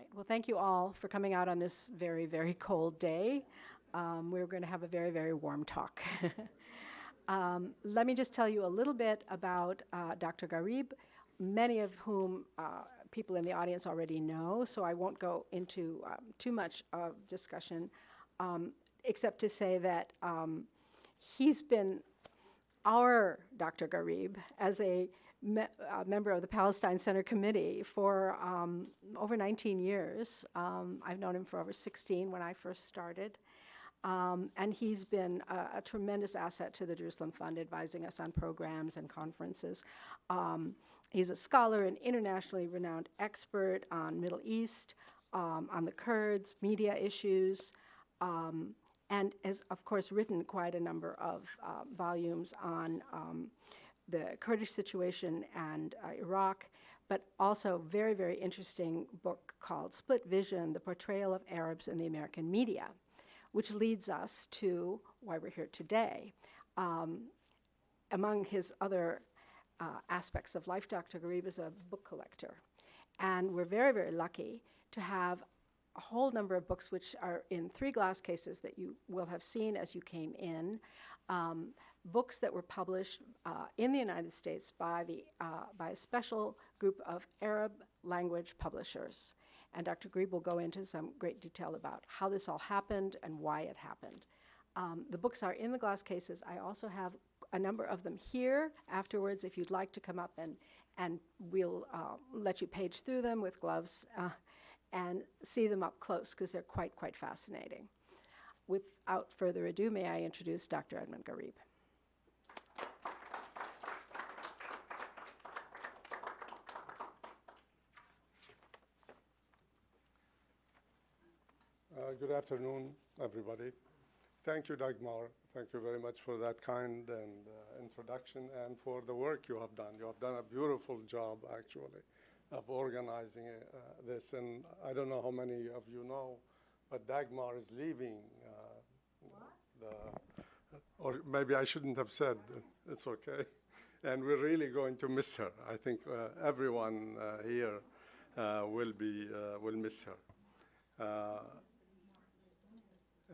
right. Well, thank you all for coming out on this very, very cold day. We're going to have a very, very warm talk. Let me just tell you a little bit about Dr. Ghareeb, many of whom people in the audience already know, so I won't go into too much discussion, except to say that he's been our Dr. Ghareeb as a member of the Palestine Center Committee for over 19 years. I've known him for over 16 when I first started. And he's been a tremendous asset to the Jerusalem Fund, advising us on programs and conferences. He's a scholar and internationally renowned expert on Middle East, on the Kurds, media issues, and has, of course, written quite a number of volumes on the Kurdish situation and Iraq, but also very, very interesting book called Split Vision, The Portrayal of Arabs in the American Media, which leads us to why we're here today. Among his other aspects of life, Dr. Ghareeb is a book collector. And we're very, very lucky to have a whole number of books which are in 3 glass cases that you will have seen as you came in. Books that were published in the United States by a special group of Arab language publishers. And Dr. Ghareeb will go into some great detail about how this all happened and why it happened. The books are in the glass cases. I also have a number of them here afterwards if you'd like to come up, and we'll let you page through them with gloves and see them up close because they're quite fascinating. Without further ado, may I introduce Dr. Edmund Ghareeb. Good afternoon, everybody. Thank you, Dagmar. Thank you very much for that kind and introduction and for the work you have done. You have done a beautiful job, actually, of organizing this. And I don't know how many of you know, but Dagmar is leaving or maybe I shouldn't have said, it's okay. And we're really going to miss her. I think everyone here will miss her.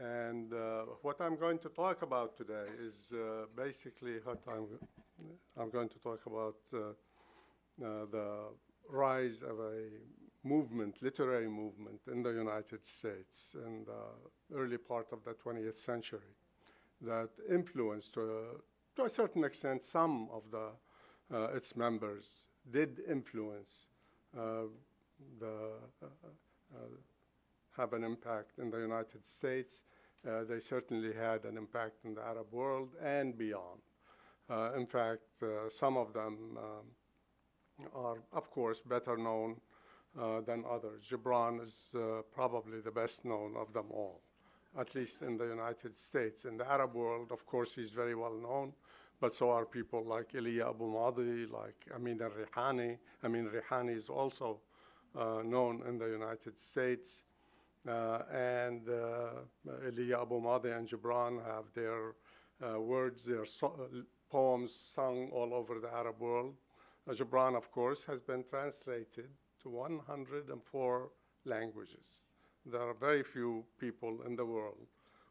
And what I'm going to talk about today is basically what I'm going to talk about the rise of a movement, literary movement in the United States in the early part of the 20th century that influenced, to a certain extent, some of its members did influence have an impact in the United States. They certainly had an impact in the Arab world and beyond. In fact, some of them are, of course, better known than others. Gibran is probably the best known of them all, at least in the United States. In the Arab world, of course, he's very well known, but so are people like Elia Abu Madi, like Amin al-Rihani. Amin al-Rihani is also known in the United States. And Elia Abu Madi and Gibran have their words, their poems sung all over the Arab world. Gibran, of course, has been translated to 104 languages. There are very few people in the world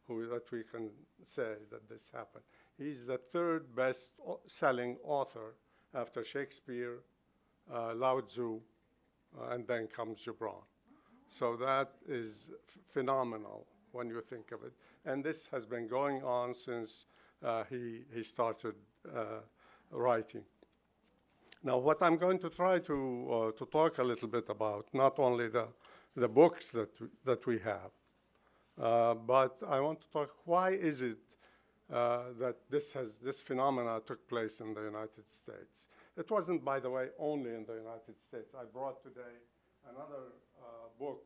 that we can say that this happened. He's the 3rd best selling author after Shakespeare, Lao Tzu, and then comes Gibran. So that is phenomenal when you think of it. And this has been going on since he started writing. Now, what I'm going to try to talk a little bit about, not only the books that we have, but I want to talk, why is it that this phenomena took place in the United States? It wasn't, by the way, only in the United States. I brought today another book.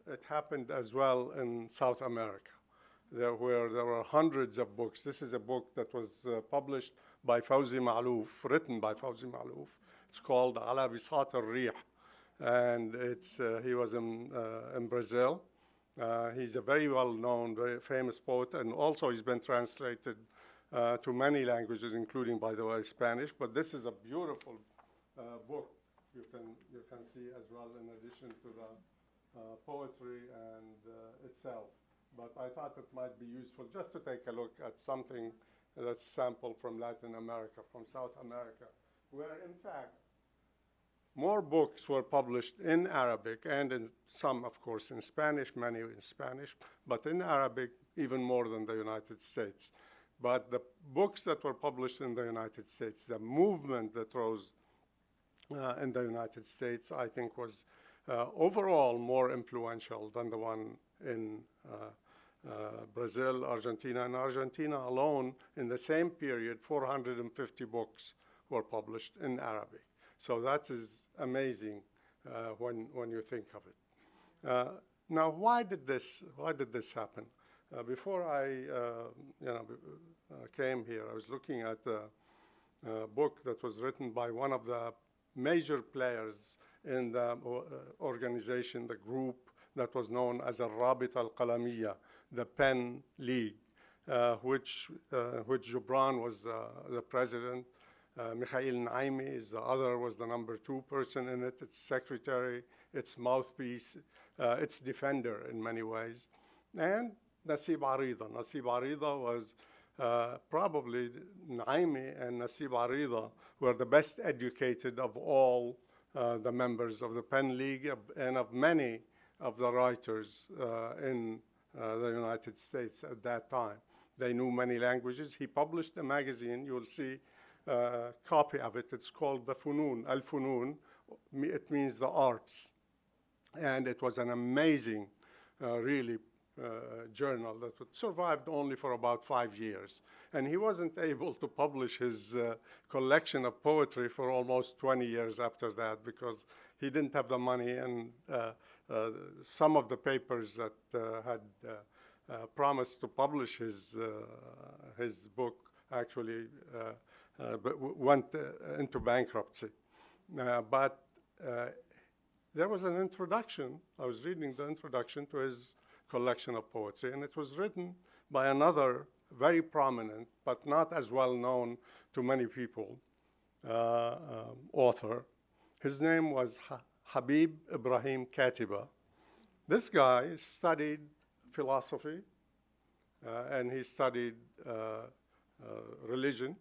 It happened as well in South America, where there were hundreds of books. This is a book that was published by Fawzi Ma'louf, written by Fawzi Ma'louf. It's called Ala Bisat al-Rih, and he was in Brazil. He's a very well-known, very famous poet, and also he's been translated to many languages, including, by the way, Spanish. But this is a beautiful book you can see as well, in addition to the poetry and itself. But I thought it might be useful just to take a look at something that's sampled from Latin America, from South America, where in fact more books were published in Arabic and in some, of course, in Spanish, many in Spanish, but in Arabic even more than the United States. But the books that were published in the United States, the movement that rose in the United States, I think was overall more influential than the one in Brazil, Argentina. In Argentina alone, in the same period, 450 books were published in Arabic. So that is amazing when you think of it. Now, why did this happen? Before I came here, I was looking at a book that was written by one of the major players in the organization, the group that was known as Al-Rabita Al-Qalamiyya, the Pen League, which Gibran was the president. Mikhail Naimi is the other, was the number 2 person in it, its secretary, its mouthpiece, its defender in many ways. And Nasib Arida. Nasib Arida was probably, Naimi and Nasib Arida were the best educated of all the members of the Pen League and of many of the writers in the United States at that time. They knew many languages. He published a magazine, you'll see a copy of it. It's called the Funun, Al-Funun. It means the arts. And it was an amazing, really, journal that survived only for about 5 years. And he wasn't able to publish his collection of poetry for almost 20 years after that because he didn't have the money, and some of the papers that had promised to publish his book actually went into bankruptcy. But there was an introduction. I was reading the introduction to his collection of poetry, and it was written by another very prominent, but not as well known to many people, author. His name was Habib Ibrahim Katiba. This guy studied philosophy, and he studied religion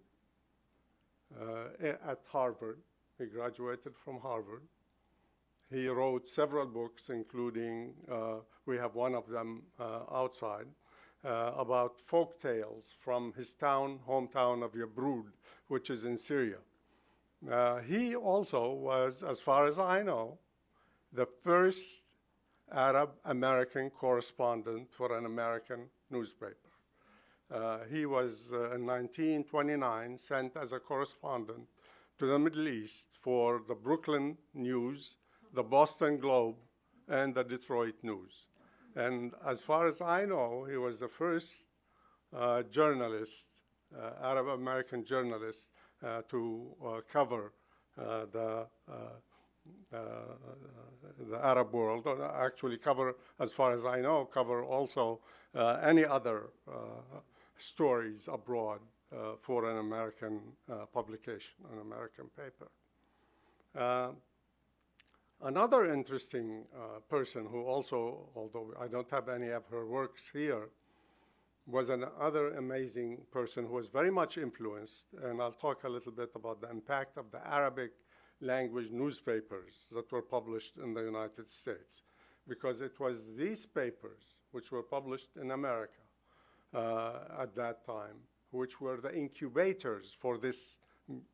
at Harvard. He graduated from Harvard. He wrote several books, including, we have one of them outside, about folk tales from his hometown of Yabrud, which is in Syria. He also was, as far as I know, the first Arab-American correspondent for an American newspaper. He was, in 1929, sent as a correspondent to the Middle East for the Brooklyn News, the Boston Globe, and the Detroit News. And as far as I know, he was the first journalist, Arab-American journalist, to cover the Arab world, or actually cover, as far as I know, cover also any other stories abroad for an American publication, an American paper. Another interesting person who also, although I don't have any of her works here, was another amazing person who was very much influenced, and I'll talk a little bit about the impact of the Arabic language newspapers that were published in the United States, because it was these papers which were published in America at that time, which were the incubators for this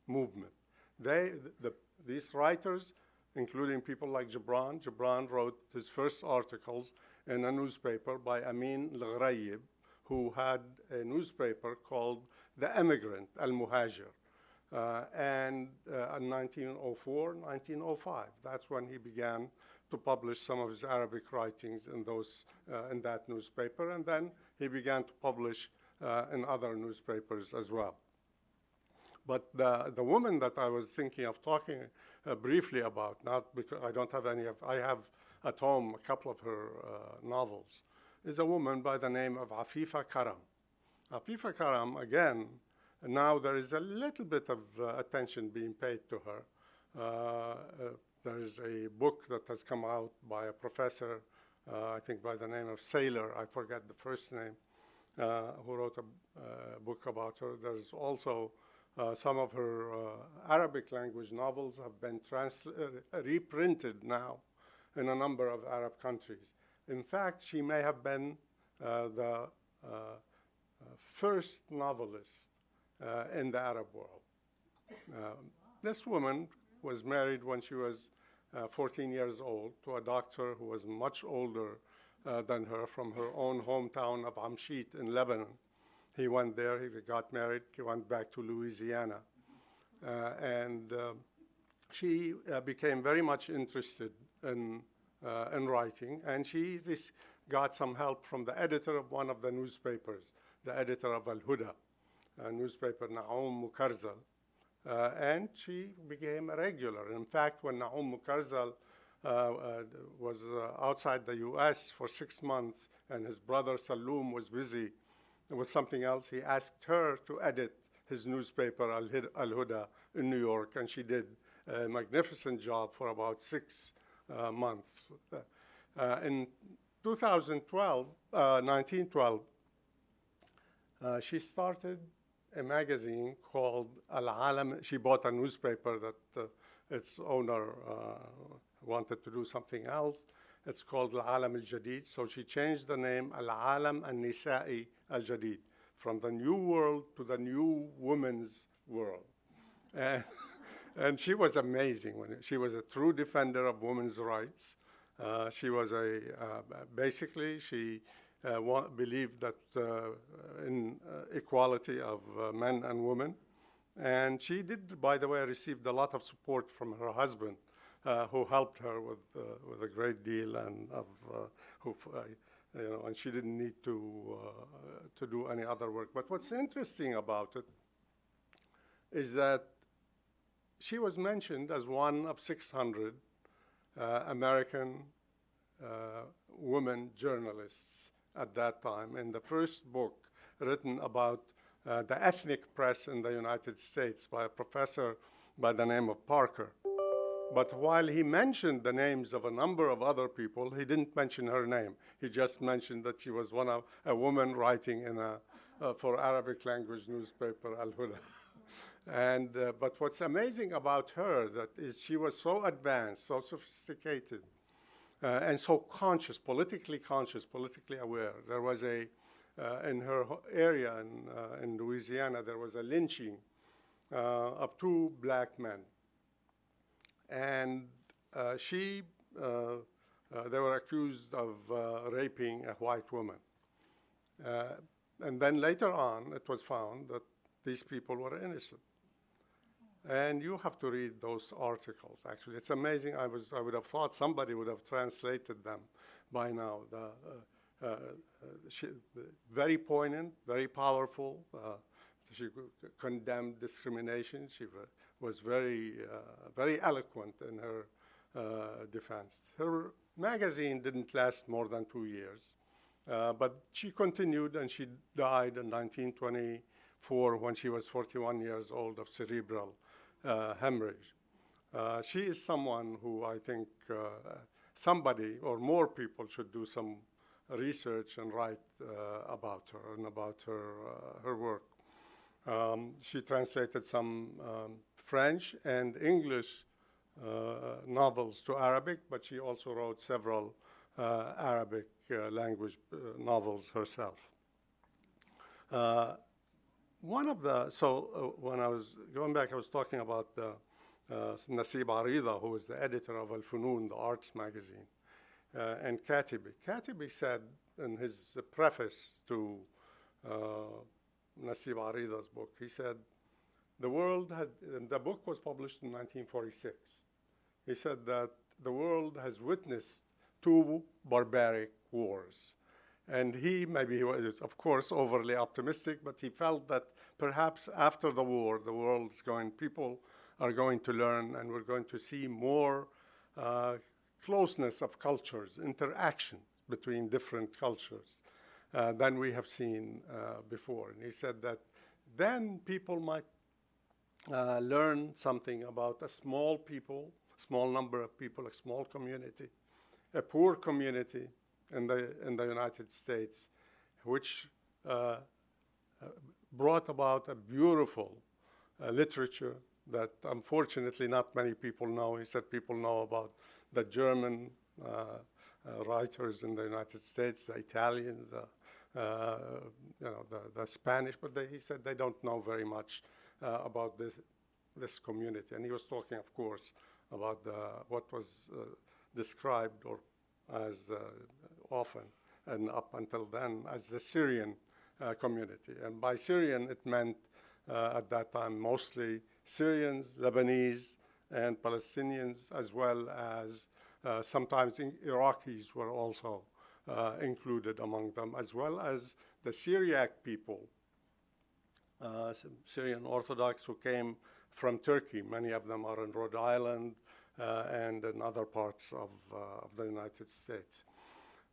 movement. These writers, including people like Gibran. Gibran wrote his first articles in a newspaper by Amin Ghareeb, who had a newspaper called The Emigrant, Al-Muhajir. And in 1904, 1905, that's when he began to publish some of his Arabic writings in that newspaper. And then he began to publish in other newspapers as well. But the woman that I was thinking of talking briefly about, not because I don't have any of, I have at home a couple of her novels, is a woman by the name of Afifa Karam. Afifa Karam, again, now there is a little bit of attention being paid to her. There's a book that has come out by a professor, I think by the name of Saylor, I forget the first name, who wrote a book about her. There's also some of her Arabic language novels have been reprinted now in a number of Arab countries. In fact, she may have been the first novelist in the Arab world. This woman was married when she was 14 years old to a doctor who was much older than her, from her own hometown of Amshit in Lebanon. He went there, he got married, he went back to Louisiana. And she became very much interested in writing, and she got some help from the editor of one of the newspapers, the editor of Al-Huda, a newspaper, Naum Mukarzal. And she became a regular. In fact, when Naum Mukarzal was outside the US for 6 months, and his brother Saloom was busy with something else, he asked her to edit his newspaper, Al-Huda, in New York, and she did a magnificent job for about 6 months. In 1912, she started a magazine called Al-Alam. She bought a newspaper that its owner wanted to do something else. It's called Al-Alam al-Jadid. So she changed the name Al-Alam al-Nisa'i al-Jadid, from the new world to the new woman's world. And she was amazing. She was a true defender of women's rights. She was basically, she believed that in equality of men and women. And she did, by the way, received a lot of support from her husband, who helped her with a great deal, and and she didn't need to do any other work. But what's interesting about it is that she was mentioned as one of 600 American women journalists at that time, in the first book written about the ethnic press in the United States by a professor by the name of Parker. But while he mentioned the names of a number of other people, he didn't mention her name. He just mentioned that she was a woman writing in for Arabic language newspaper, Al-Huda. And but what's amazing about her is she was so advanced, so sophisticated, and so politically conscious, politically aware. There was in her area in Louisiana, there was a lynching of 2 black men. And they were accused of raping a white woman. And then later on, it was found that these people were innocent. And you have to read those articles, actually. It's amazing. I would have thought somebody would have translated them by now. Very poignant, very powerful. She condemned discrimination. She was very eloquent in her defense. Her magazine didn't last more than 2 years, but she continued, and she died in 1924 when she was 41 years old of cerebral hemorrhage. She is someone who I think somebody or more people should do some research and write about her and about her work. She translated some French and English novels to Arabic, but she also wrote several Arabic language novels herself. When I was going back, I was talking about Nasib Arida, who was the editor of Al-Funun, the arts magazine, and Katibi. Katibi said in his preface to Nasib Arida's book, he said, the book was published in 1946. He said that the world has witnessed 2 barbaric wars. And he was, of course, overly optimistic, but he felt that perhaps after the war, people are going to learn, and we're going to see more closeness of cultures, interaction between different cultures than we have seen before. And he said that then people might learn something about a small people small number of people, a small community, a poor community in the United States, which brought about a beautiful literature that unfortunately not many people know. He said people know about the German writers in the United States, the Italians, the Spanish, but he said they don't know very much about this community. And he was talking, of course, about what was described or as often and up until then as the Syrian community. And by Syrian, it meant at that time mostly Syrians, Lebanese, and Palestinians, as well as sometimes Iraqis were also included among them, as well as the Syriac people, Syrian Orthodox who came from Turkey. Many of them are in Rhode Island and in other parts of the United States.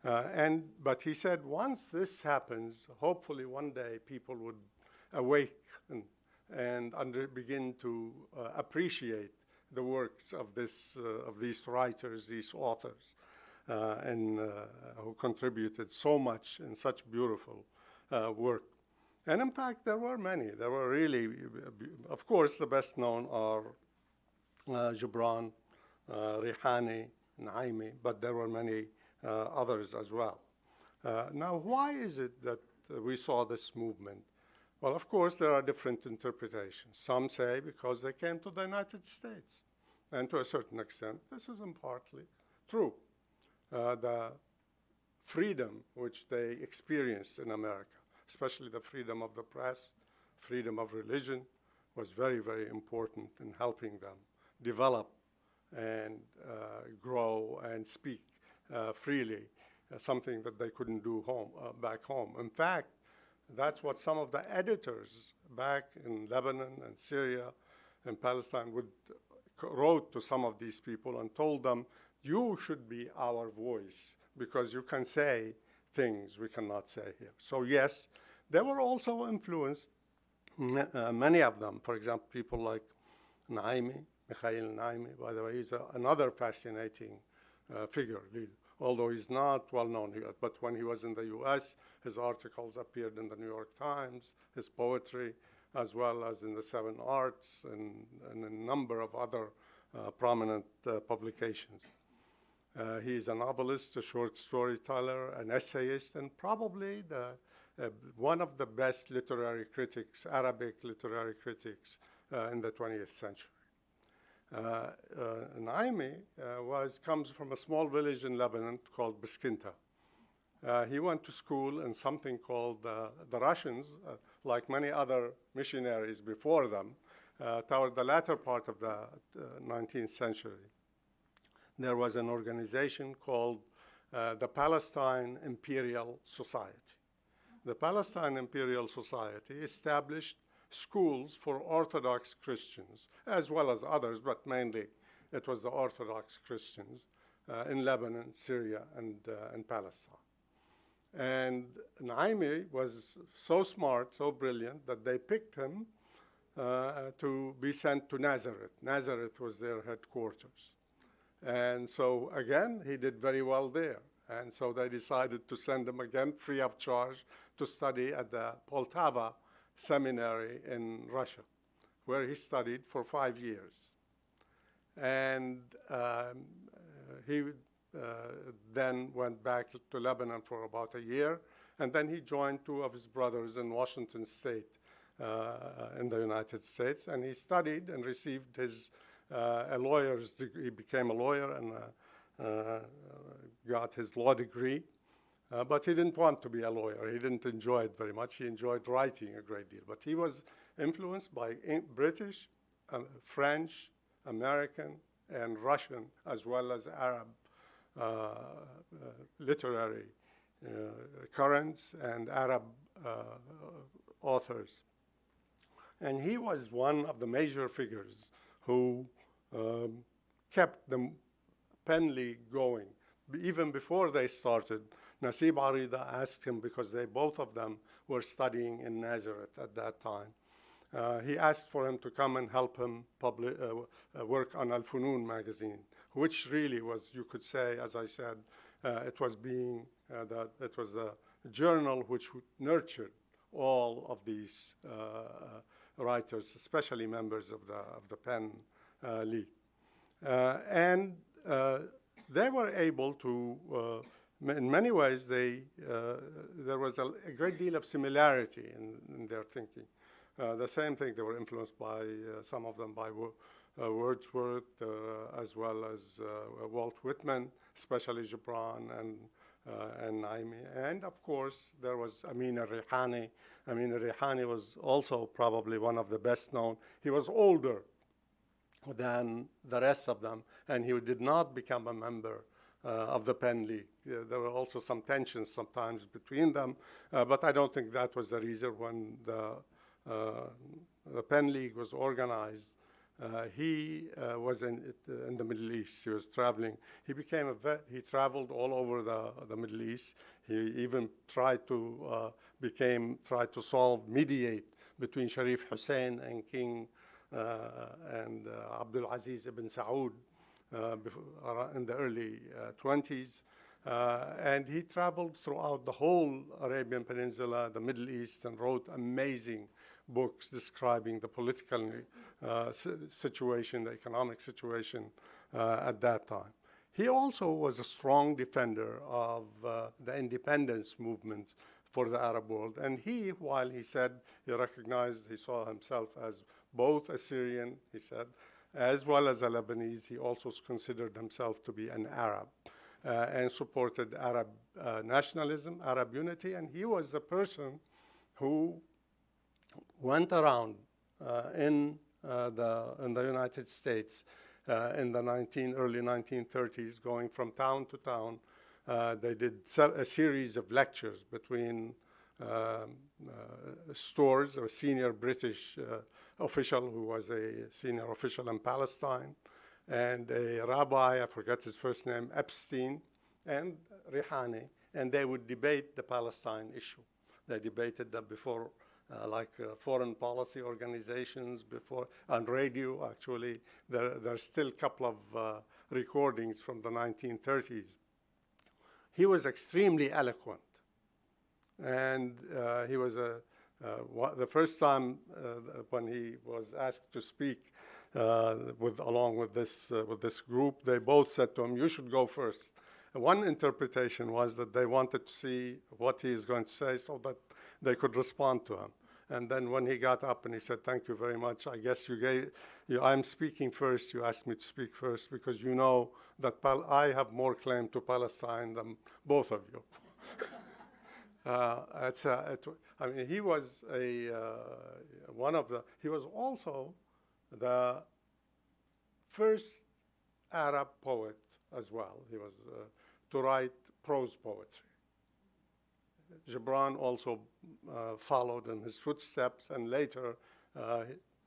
But he said once this happens, hopefully one day people would awake and begin to appreciate the works of these writers, these authors, who contributed so much in such beautiful work. And in fact, there were many. There were really, of course, the best known are Gibran, Rihani, Naimi, but there were many others as well. Now, why is it that we saw this movement? Well, of course, there are different interpretations. Some say because they came to the United States. And to a certain extent, this is partly true. The freedom which they experienced in America, especially the freedom of the press, freedom of religion, was very, very important in helping them develop and grow and speak freely, something that they couldn't do back home. In fact, that's what some of the editors back in Lebanon and Syria and Palestine wrote to some of these people and told them, you should be our voice because you can say things we cannot say here. So yes, they were also influenced, many of them, for example, people like Naimi, Mikhail Naimi, by the way, he's another fascinating figure, although he's not well known here. But when he was in the US, his articles appeared in the New York Times, his poetry, as well as in the Seven Arts and a number of other prominent publications. He's a novelist, a short storyteller, an essayist, and probably one of the best literary critics, Arabic literary critics in the 20th century. Naimi comes from a small village in Lebanon called Biskinta. He went to school in something called the Russians, like many other missionaries before them, toward the latter part of the 19th century. There was an organization called the Palestine Imperial Society. The Palestine Imperial Society established schools for Orthodox Christians, as well as others, but mainly it was the Orthodox Christians in Lebanon, Syria, and Palestine. And Naimi was so smart, so brilliant, that they picked him to be sent to Nazareth. Nazareth was their headquarters. And so, again, he did very well there. And so they decided to send him again, free of charge, to study at the Poltava Seminary in Russia, where he studied for 5 years. And he then went back to Lebanon for about a year, and then he joined two of his brothers in Washington State in the United States, and he studied and received his a lawyer's degree. He became a lawyer and got his law degree, but he didn't want to be a lawyer. He didn't enjoy it very much. He enjoyed writing a great deal, but he was influenced by British, French, American, and Russian, as well as Arab literary currents and Arab authors. And he was one of the major figures who kept the pen league going. Even before they started, Nasib Arida asked him, because both of them were studying in Nazareth at that time, he asked for him to come and help him work on Al-Funun magazine, which really was, you could say, as I said, it was a journal which nurtured all of these writers, especially members of the Penn League. And they were able to, in many ways, there was a great deal of similarity in their thinking. The same thing, they were influenced by, some of them by Wordsworth, as well as Walt Whitman, especially Gibran and Naimi. And of course, there was Amin al-Rihani. Amin al-Rihani was also probably one of the best known. He was older than the rest of them, and he did not become a member of the Penn League. There were also some tensions sometimes between them, but I don't think that was the reason. When the Penn League was organized, he was in the Middle East. He was traveling. He traveled all over the Middle East. He even tried to mediate between Sharif Hussein and King and Abdul Aziz ibn Saud in the early 20s. And he traveled throughout the whole Arabian Peninsula, the Middle East, and wrote amazing books describing the political situation, the economic situation at that time. He also was a strong defender of the independence movement for the Arab world. And while he said he recognized, he saw himself as both a Syrian, he said, as well as a Lebanese, he also considered himself to be an Arab and supported Arab nationalism, Arab unity. And he was the person who went around in the United States in the early 1930s, going from town to town. They did a series of lectures between Storrs, a senior British official who was a senior official in Palestine, and a rabbi, I forget his first name, Epstein, and Rihani, and they would debate the Palestine issue. They debated that before foreign policy organizations, before on radio. Actually, there's still a couple of recordings from the 1930s. He was extremely eloquent, and he was the first time when he was asked to speak along with this group, they both said to him, "You should go first." And one interpretation was that they wanted to see what he is going to say so that they could respond to him. And then when he got up and he said, "Thank you very much. I guess I'm speaking first. You asked me to speak first because you know that I have more claim to Palestine than both of you." I mean, he was he was also the first Arab poet as well. He was to write prose poetry. Gibran also followed in his footsteps, and later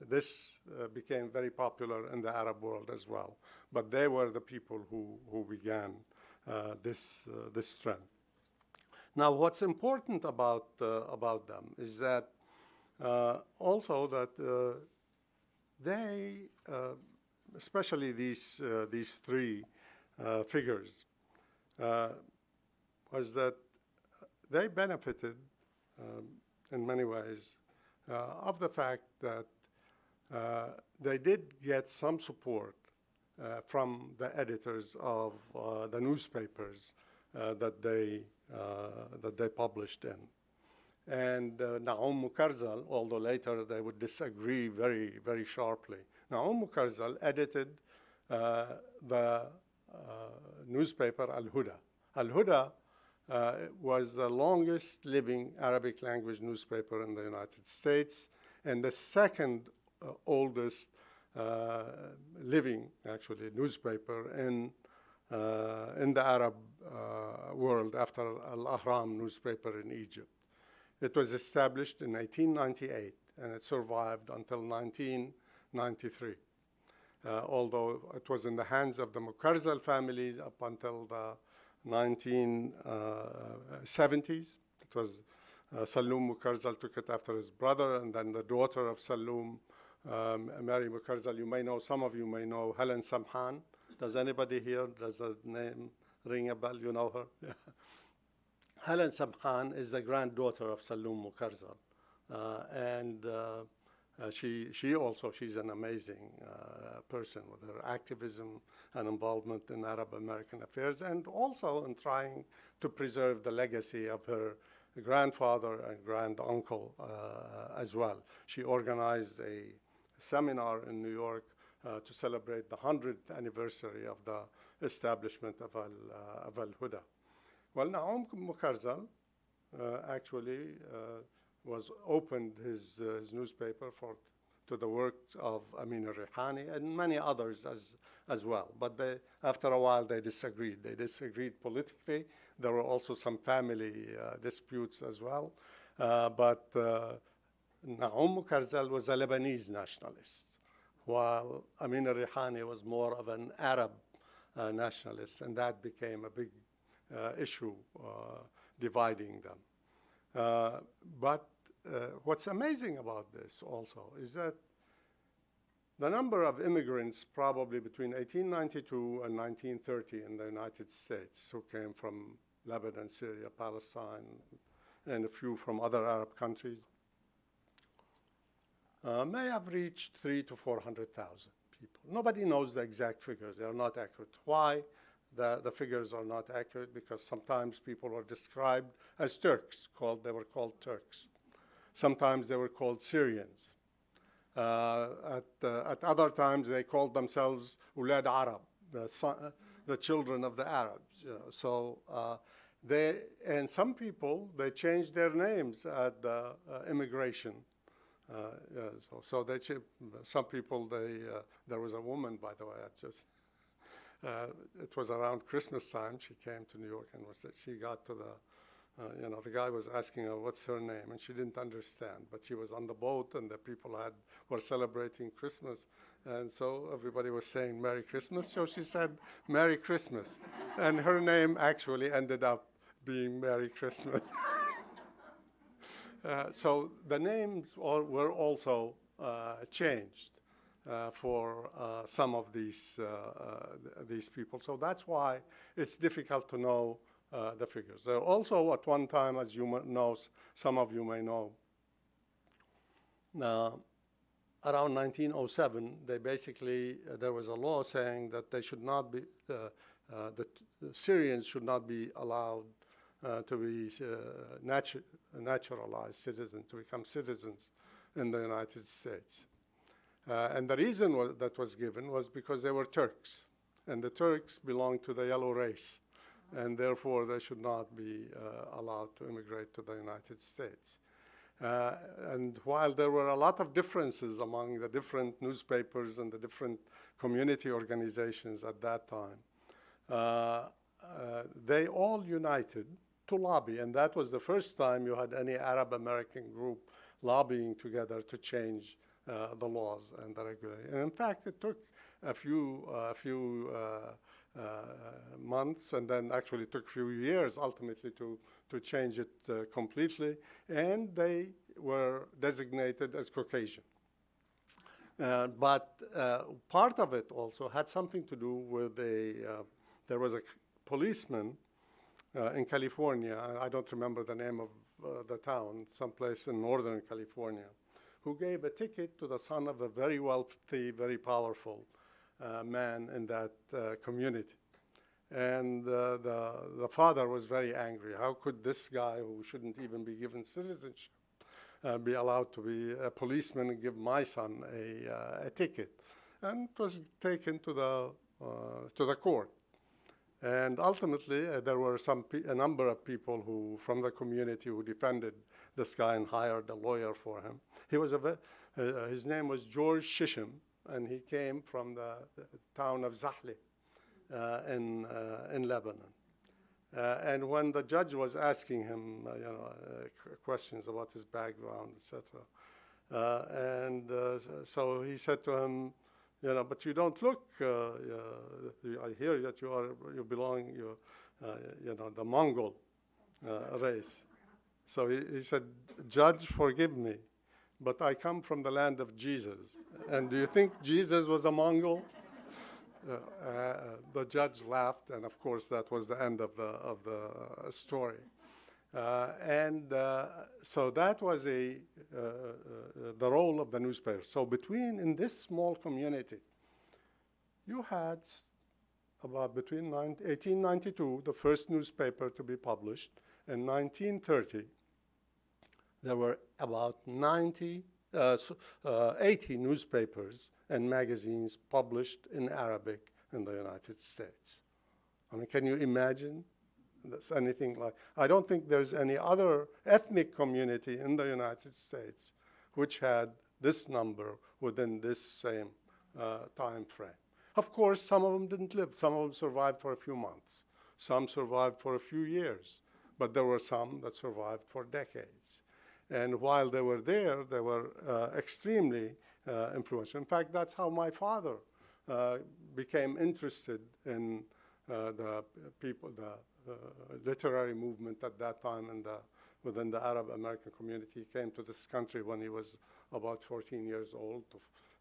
this became very popular in the Arab world as well. But they were the people who began this trend. Now, what's important about them is that also that they, especially these three figures, was that they benefited in many ways of the fact that they did get some support from the editors of the newspapers that they published in. And Naum Mukarzal, although later they would disagree very, very sharply. Naum Mukarzal edited the newspaper Al-Huda. Al-Huda was the longest living Arabic language newspaper in the United States and the second oldest living, actually, newspaper in the Arab world after Al-Ahram newspaper in Egypt. It was established in 1898 and it survived until 1993. Although it was in the hands of the Mukarzal families up until the 1970s. It was Saloom Mukarzal took it after his brother, and then the daughter of Saloom, Mary Mukarzal. You may know, some of you may know Helen Samhan. Does anybody here, does the name ring a bell? You know her? Yeah. Helen Samhan is the granddaughter of Saloom Mukarzal. She's an amazing person with her activism and involvement in Arab American affairs, and also in trying to preserve the legacy of her grandfather and granduncle as well. She organized a seminar in New York to celebrate the 100th anniversary of the establishment of Al-Huda. Well, Naum Mukarzal actually was opened his newspaper to the work of Amin al-Rihani and many others as well. But after a while, they disagreed. They disagreed politically. There were also some family disputes as well. But Naum Mukarzal was a Lebanese nationalist, while Amin al-Rihani was more of an Arab nationalist, and that became a big issue dividing them. But what's amazing about this also is that the number of immigrants probably between 1892 and 1930 in the United States who came from Lebanon, Syria, Palestine, and a few from other Arab countries may have reached 300,000 to 400,000 people. Nobody knows the exact figures. They are not accurate. Why? The figures are not accurate because sometimes people were described as Turks, they were called Turks. Sometimes they were called Syrians. At other times, they called themselves Ulad Arab, the children of the Arabs. And some people, they changed their names at the immigration. Some people, there was a woman, by the way, it was around Christmas time. She came to New York and she got to the guy was asking her what's her name, and she didn't understand. But she was on the boat, and the people were celebrating Christmas, and so everybody was saying Merry Christmas. So she said Merry Christmas, and her name actually ended up being Merry Christmas. So the names were also changed. For some of these people. So that's why it's difficult to know the figures. There also at one time, as you know, some of you may know, around 1907, there was a law saying that they should not be, that Syrians should not be allowed to be naturalized citizens, to become citizens in the United States. And the reason that was given was because they were Turks, and the Turks belonged to the yellow race, and therefore they should not be allowed to immigrate to the United States. And while there were a lot of differences among the different newspapers and the different community organizations at that time, they all united to lobby, and that was the first time you had any Arab American group lobbying together to change the laws and the regulations. And in fact, it took a few months, and then actually took a few years ultimately to change it completely. And they were designated as Caucasian. But part of it also had something to do with there was a policeman in California, I don't remember the name of the town, someplace in Northern California, who gave a ticket to the son of a very wealthy, very powerful man in that community. And the father was very angry. How could this guy, who shouldn't even be given citizenship, be allowed to be a policeman and give my son a ticket? And it was taken to the court. And ultimately, there were a number of people from the community who defended this guy and hired a lawyer for him. His name was George Shisham, and he came from the town of Zahle in Lebanon. And when the judge was asking him, questions about his background, etc., so he said to him, but you don't look. I hear that you belong, the Mongol race. So he said, "Judge, forgive me, but I come from the land of Jesus. And do you think Jesus was a Mongol?" The judge laughed, and of course that was the end of the story. So that was the role of the newspaper. So in this small community, you had about between 1892, the first newspaper to be published, and 1930, there were about 80 newspapers and magazines published in Arabic in the United States. I mean, can you imagine? That's anything like, I don't think there's any other ethnic community in the United States which had this number within this same time frame. Of course, some of them didn't live. Some of them survived for a few months. Some survived for a few years. But there were some that survived for decades. And while they were there, they were extremely influential. In fact, that's how my father became interested in the literary movement at that time within the Arab American community. He came to this country when he was about 14 years old.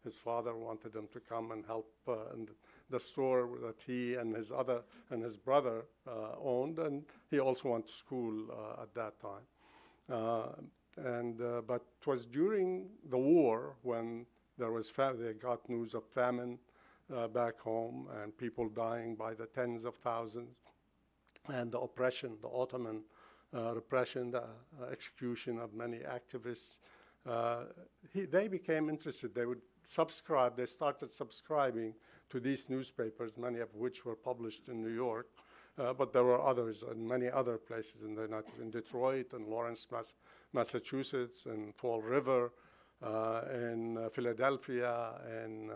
His father wanted him to come and help in the store that he and his brother owned, and he also went to school at that time. But it was during the war when they got news of famine back home and people dying by the tens of thousands, and the oppression, the Ottoman repression, the execution of many activists. They became interested. They would subscribe. They started subscribing to these newspapers, many of which were published in New York, but there were others in many other places in the United States, in Detroit and Lawrence, Massachusetts, and Fall River, in Philadelphia, and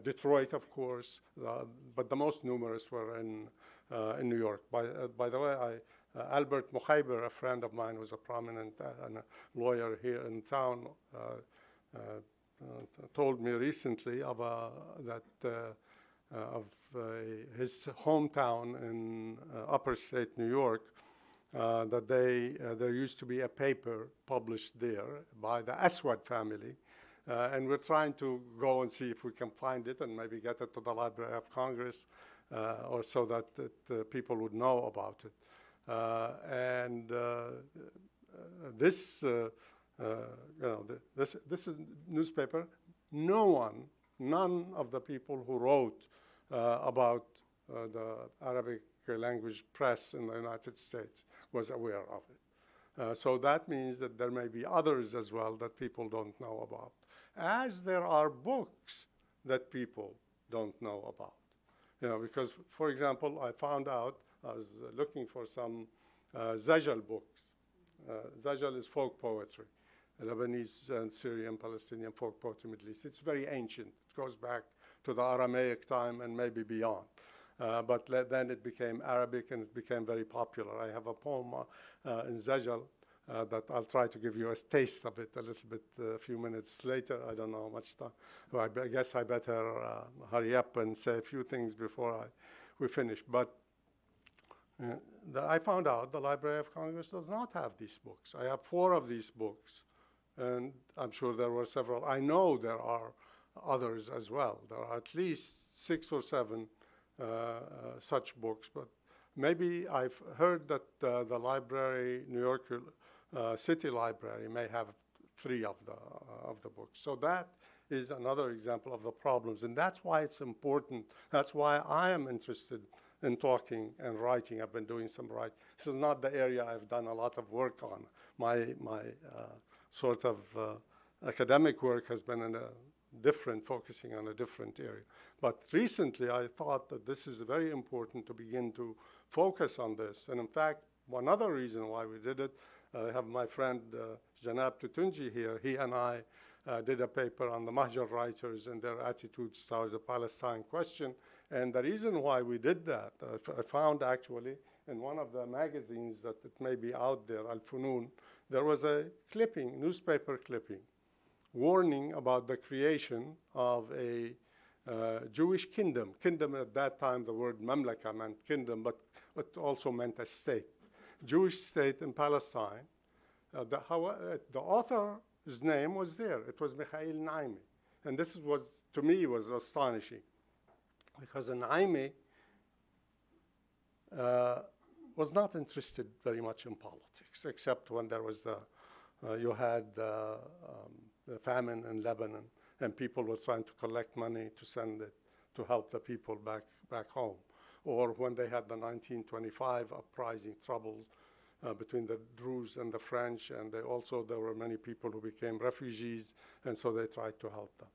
Detroit, of course, but the most numerous were in New York. By the way, Albert Mukhayber, a friend of mine, was a prominent lawyer here in town, told me recently of his hometown in upper state New York, that there used to be a paper published there by the Aswad family, and we're trying to go and see if we can find it and maybe get it to the Library of Congress, or so that people would know about it. This is newspaper. None of the people who wrote about the Arabic language press in the United States was aware of it. So that means that there may be others as well that people don't know about, as there are books that people don't know about. Because, for example, I found out, I was looking for some Zajal books. Zajal is folk poetry, Lebanese and Syrian, Palestinian folk poetry, Middle East. It's very ancient. It goes back to the Aramaic time and maybe beyond. But then it became Arabic and it became very popular. I have a poem in Zajal that I'll try to give you a taste of it a little bit a few minutes later. I don't know how much time. Well, I guess I better hurry up and say a few things before we finish. But I found out the Library of Congress does not have these books. I have 4 of these books, and I'm sure there were several. I know there are others as well. There are at least 6 or 7 such books, but maybe I've heard that the library, New York City Library, may have 3 of the books. So that is another example of the problems, and that's why it's important. That's why I am interested in talking and writing. I've been doing some writing. This is not the area I've done a lot of work on. My sort of academic work has been focusing on a different area. But recently I thought that this is very important to begin to focus on this. And in fact, one other reason why we did it, I have my friend Janab Tutunji here. He and I did a paper on the Mahjar writers and their attitudes towards the Palestine question. And the reason why we did that, I found actually in one of the magazines that it may be out there, Al-Funun, there was a clipping, newspaper clipping, warning about the creation of a Jewish kingdom. Kingdom at that time, the word mamlaka meant kingdom, but it also meant a state. Jewish state in Palestine, The author's name was there. It was Mikhail Naimi. And this was, to me, was astonishing. Because Naimi was not interested very much in politics, except when there was you had the famine in Lebanon, and people were trying to collect money to send it to help the people back home. Or when they had the 1925 uprising troubles between the Druze and the French, and there were many people who became refugees, and so they tried to help them.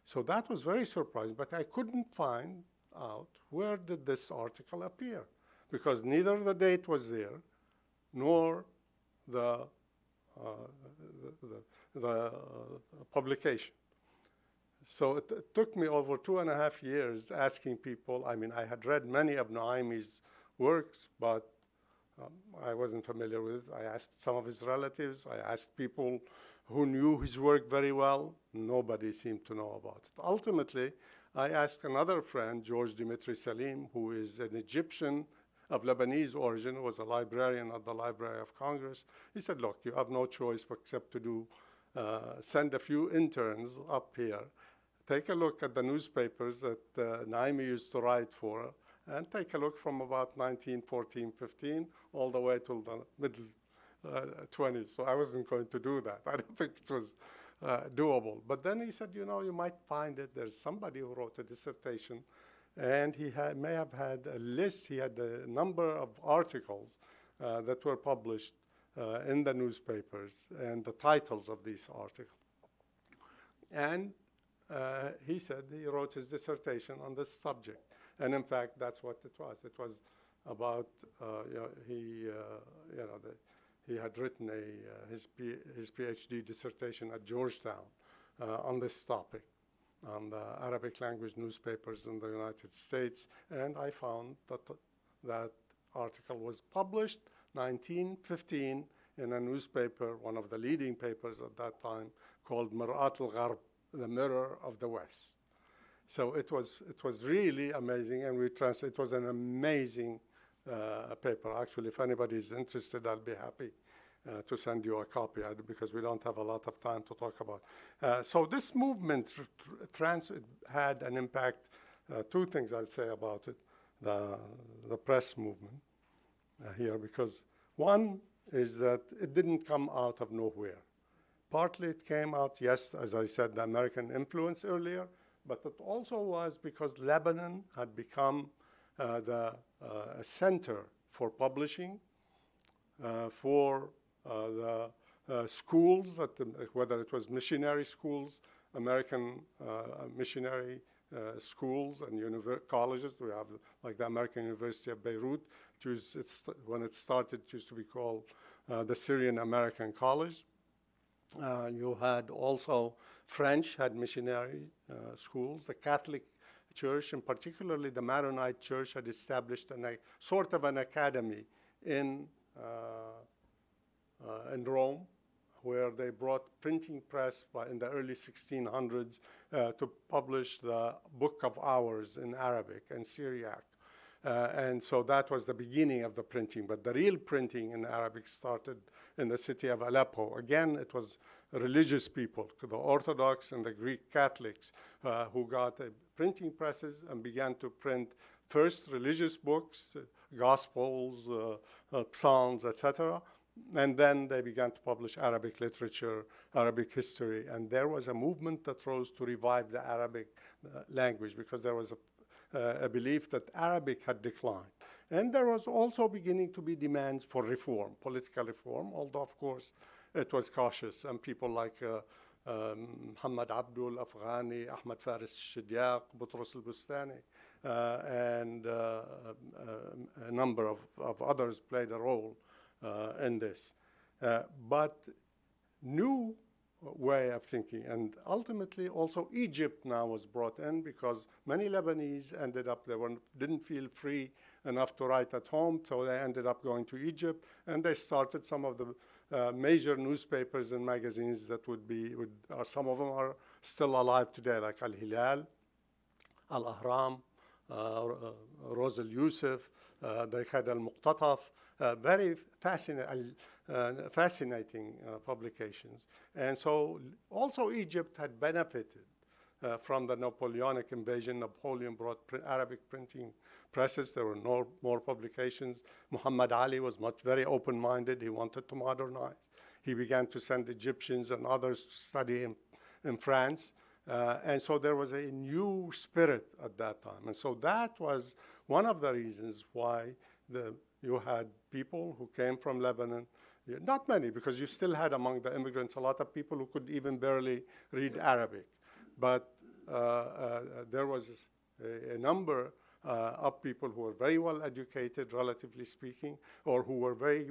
So that was very surprising, but I couldn't find out where did this article appear, because neither the date was there, nor the publication. So it took me over 2.5 years asking people. I mean, I had read many of Naimi's works, but I wasn't familiar with it. I asked some of his relatives. I asked people who knew his work very well. Nobody seemed to know about it. Ultimately, I asked another friend, George Dimitri Salim, who is an Egyptian of Lebanese origin, was a librarian at the Library of Congress. He said, look, you have no choice except to send a few interns up here, take a look at the newspapers that Naimi used to write for, and take a look from about 1914, 15, all the way till the middle 20s. So I wasn't going to do that. I don't think it was doable. But then he said, you know, you might find it. There's somebody who wrote a dissertation, and he may have had a list. He had a number of articles that were published in the newspapers and the titles of these articles. And he said he wrote his dissertation on this subject. And in fact, that's what it was. It was about, he had written his PhD dissertation at Georgetown on this topic, on the Arabic language newspapers in the United States. And I found that that article was published 1915 in a newspaper, one of the leading papers at that time, called Mir'at al-Gharb, the Mirror of the West. So it was really amazing, and it was an amazing paper. Actually, if anybody is interested, I'll be happy to send you a copy, because we don't have a lot of time to talk about. So this movement had an impact. Two things I'll say about it, the press movement here, because one is that it didn't come out of nowhere. Partly it came out, yes, as I said, the American influence earlier, but it also was because Lebanon had become the center for publishing, for the schools, whether it was missionary schools, American missionary schools and colleges. We have like the American University of Beirut. When it started, it used to be called the Syrian American College. You had also French had missionary schools. The Catholic Church, and particularly the Maronite Church, had established a sort of an academy in Rome, where they brought printing press in the early 1600s to publish the Book of Hours in Arabic and Syriac. And so that was the beginning of the printing. But the real printing in Arabic started in the city of Aleppo. Again, it was religious people, the Orthodox and the Greek Catholics, who got printing presses and began to print first religious books, Gospels, Psalms, etc. And then they began to publish Arabic literature, Arabic history. And there was a movement that rose to revive the Arabic language, because there was a belief that Arabic had declined. And there was also beginning to be demands for reform, political reform, although, of course, it was cautious. And people like Muhammad Abdul Afghani, Ahmad Faris Shidyaq, Boutros al-Bustani, and a number of others played a role in this. But new way of thinking, and ultimately also Egypt now was brought in, because many Lebanese ended up, didn't feel free enough to write at home, so they ended up going to Egypt, and they started some of the major newspapers and magazines that some of them are still alive today, like Al-Hilal, Al-Ahram, Ros al-Yusuf, they had Al-Muqtataf, very fascinating, fascinating publications. And so also Egypt had benefited from the Napoleonic invasion. Napoleon brought Arabic printing presses. There were no more publications. Muhammad Ali was very open-minded. He wanted to modernize. He began to send Egyptians and others to study in France. And so there was a new spirit at that time. And so that was one of the reasons why you had people who came from Lebanon. Not many, because you still had among the immigrants a lot of people who could even barely read Arabic. But there was a number of people who were very well educated, relatively speaking, or who were very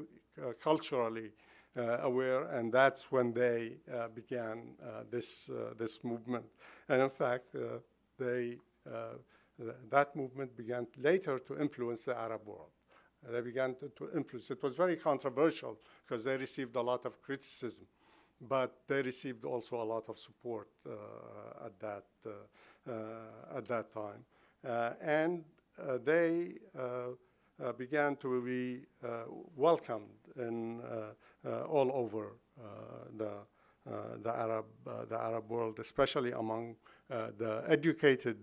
culturally aware, and that's when they began this movement. And in fact, that movement began later to influence the Arab world. They began to influence. It was very controversial because they received a lot of criticism, but they received also a lot of support at that time. And they began to be welcomed in all over the Arab world, especially among the educated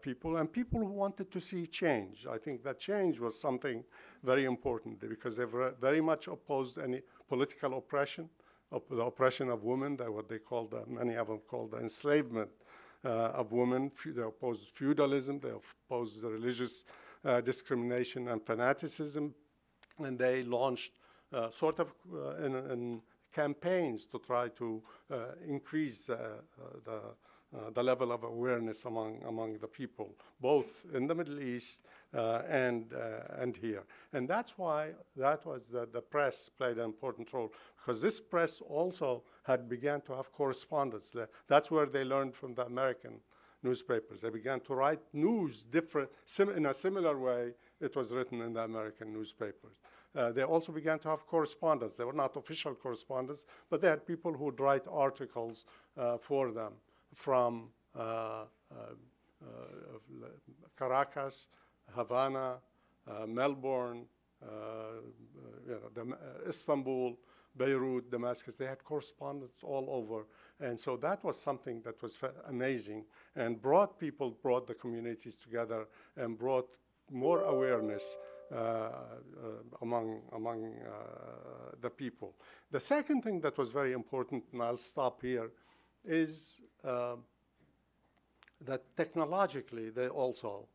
people and people who wanted to see change. I think that change was something very important because they very much opposed any political oppression, the oppression of women, what they called, many of them called the enslavement of women. They opposed feudalism, they opposed the religious discrimination and fanaticism, and they launched sort of in campaigns to try to increase the level of awareness among the people, both in the Middle East and here. And that's why the press played an important role, because this press also had began to have correspondence. That's where they learned from the American newspapers. They began to write news in a similar way it was written in the American newspapers. They also began to have correspondence. They were not official correspondence, but they had people who would write articles for them from Caracas, Havana, Melbourne, Istanbul, Beirut, Damascus. They had correspondence all over. And so that was something that was amazing and brought the communities together and brought more awareness among the people. The second thing that was very important, and I'll stop here, is that technologically they also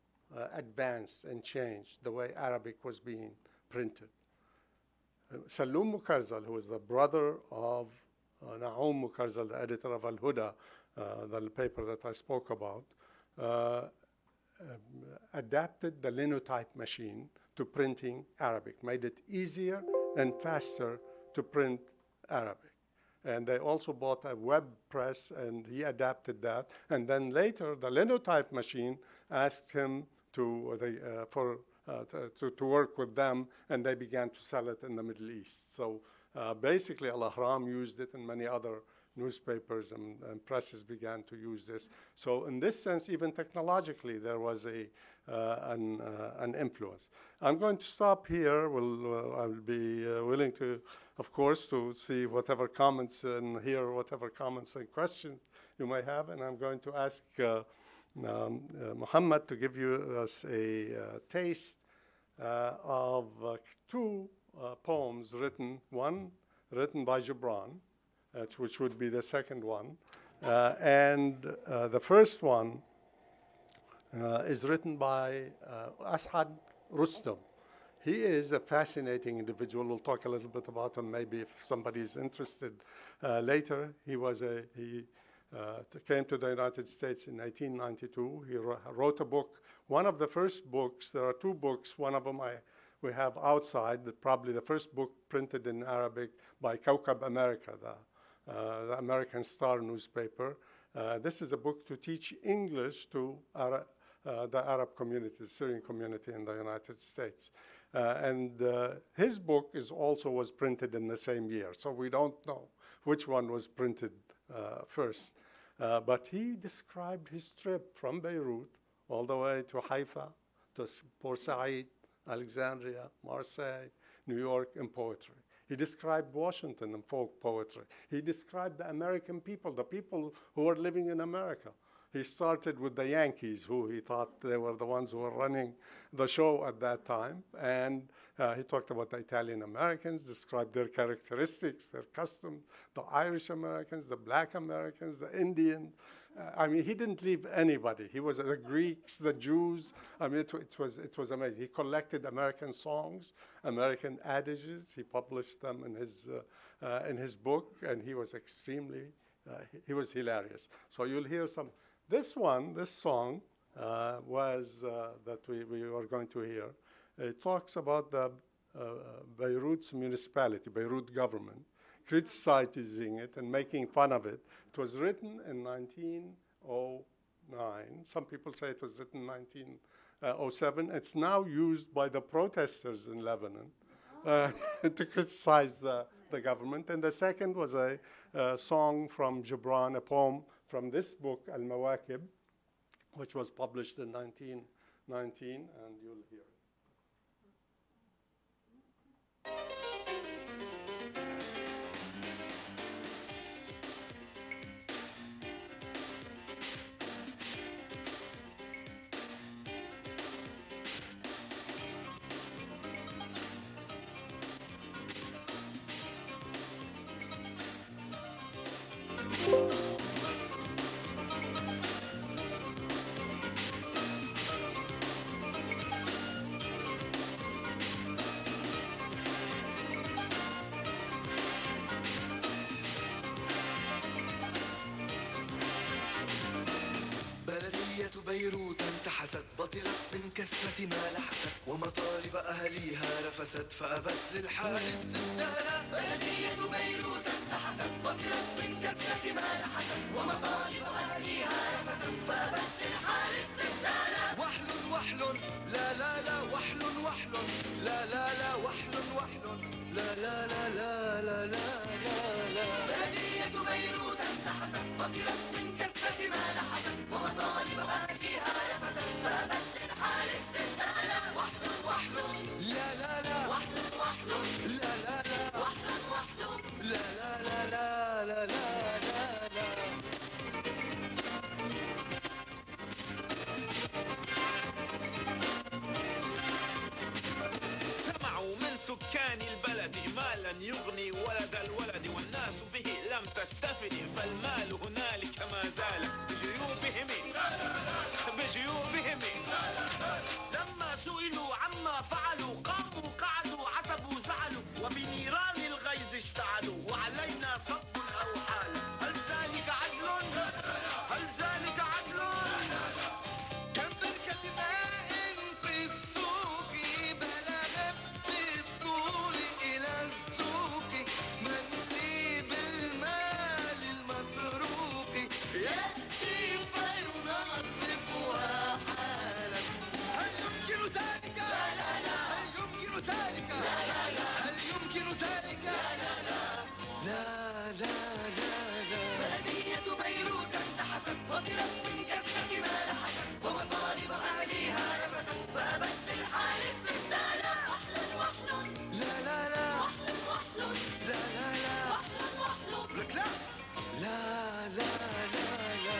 advanced and changed the way Arabic was being printed. Saloom Mukarzal, who was the brother of Naum Mukarzal, the editor of Al-Huda, the paper that I spoke about, adapted the linotype machine to printing Arabic, made it easier and faster to print Arabic. And they also bought a web press, and he adapted that. And then later, the linotype machine asked him to work with them, and they began to sell it in the Middle East. So basically, Al-Ahram used it, and many other newspapers and presses began to use this. So in this sense, even technologically, there was an influence. I'm going to stop here. I'll be willing to, of course, to see whatever comments and hear whatever comments and questions you may have. And I'm going to ask Muhammad to give us a taste of two poems one written by Gibran, which would be the second one. And the first one is written by As'ad Rustam. He is a fascinating individual. We'll talk a little bit about him maybe if somebody is interested later. He came to the United States in 1892. He wrote a book. One of the first books, there are two books. One of them we have outside, probably the first book printed in Arabic by Kawkab America, the American Star newspaper. This is a book to teach English to the Arab community, the Syrian community in the United States. And his book was printed in the same year, so we don't know which one was printed first. But he described his trip from Beirut all the way to Haifa, to Port Said, Alexandria, Marseille, New York in poetry. He described Washington in folk poetry. He described the American people, the people who were living in America. He started with the Yankees, who he thought they were the ones who were running the show at that time. And he talked about the Italian Americans, described their characteristics, their customs, the Irish Americans, the Black Americans, the Indian. I mean, he didn't leave anybody. He was the Greeks, the Jews. I mean, it was amazing. He collected American songs, American adages. He published them in his book, and he was extremely, he was hilarious. So you'll hear some. This song was that we are going to hear. It talks about the Beirut's municipality, Beirut government, criticizing it and making fun of it. It was written in 1909. Some people say it was written in 1907. It's now used by the protesters in Lebanon to criticize the government. And the second was a song from Gibran, a poem from this book, Al-Mawakib, which was published in 1919, and you'll hear it. بيروت انتحست بطرت من كثرة ما لحست ومطالب أهليها رفست فأبت للحارس تندالا. بلدية بيروت انتحست بطرت من كثرة ما لحست ومطالب أهليها رفست فأبت للحارس تندالا. وحل وحل لا لا لا وحل وحل لا لا لا وحل وحل لا لا لا لا لا لا لا. بلدية بيروت انتحست بطرت من كثرة ما لحست ومطالب أهليها رفست فأبت للحارس تندالا. وحل وحل لا لا لا وحل وحل لا لا لا وحل وحل لا لا لا لا لا لا لا. سمعوا من سكان البلد مالا يغني ولد الولد والناس به لم تستفد فالمال هنالك ما زال بجيوبهم بجيوبهم. لما سئلوا عما فعلوا قاموا قعدوا عتبوا زعلوا وبنيران الغيظ اشتعلوا وعلينا صب أو حال. هل ذلك عدل؟ هل ذلك عدل؟ كم بركة ماء في السوق بلغت بالطول إلى السوق من لي بالمال المسروق يأتي فينصفها حالا. هل يمكن ذلك؟ لا لا لا. هل يمكن ذلك؟ لا لا لا. هل يمكن ذلك؟ لا لا لا لا لا لا لا. بلدية بيروت انتحست وطرت من كثرة ما لحست ومطالب أهليها رفست فأبت للحارس تندالا. وحل وحل لا لا لا وحل وحل لا لا لا وحل وحل لك لا لا لا لا لا.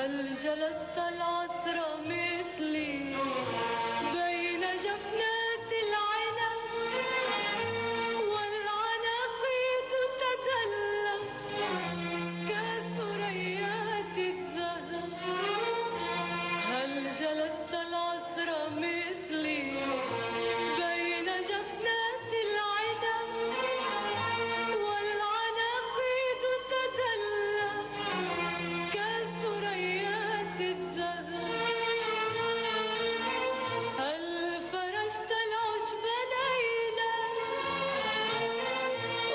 هل جلست العصر مثلي بين جفنات العنب والعناقيد تدلت كثريات الذهب هل جلست العصر مثلي بين جفنات العنب والعناقيد تدلت كثريات الذهب هل فرشت العشب ليلا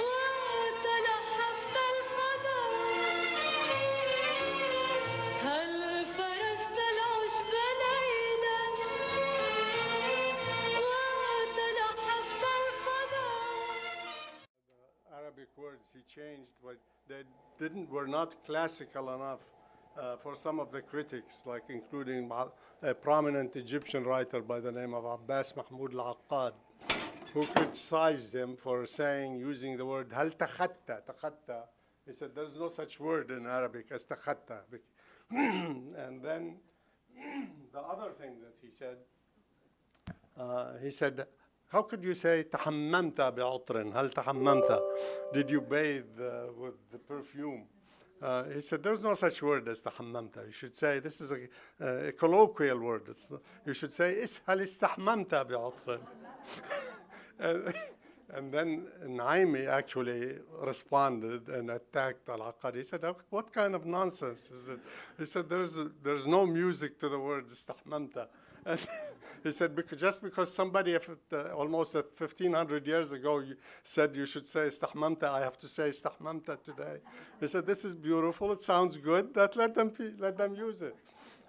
وتلحفت الفضاء هل فرشت العشب ليلا وتلحفت الفضاء Arabic words he changed, but they were not classical enough for some of the critics, like including a prominent Egyptian writer by the name of Abbas Mahmoud al-Aqad, who criticized him for using the word hal takhatta, takhatta. He said there's no such word in Arabic as takhatta. And then the other thing that he said, how could you say tahammamta bi'utrin? Hal tahammamta? Did you bathe with the perfume? He said there's no such word as tahammamta. You should say, this is a colloquial word. You should say hal istahmamta bi'utrin. And then Naimi actually responded and attacked Al-Aqad. He said, what kind of nonsense is it? He said, there's no music to the word istahmamta. And he said, just because somebody almost 1,500 years ago said you should say istahmamta, I have to say istahmamta today. He said, this is beautiful, it sounds good, let them use it.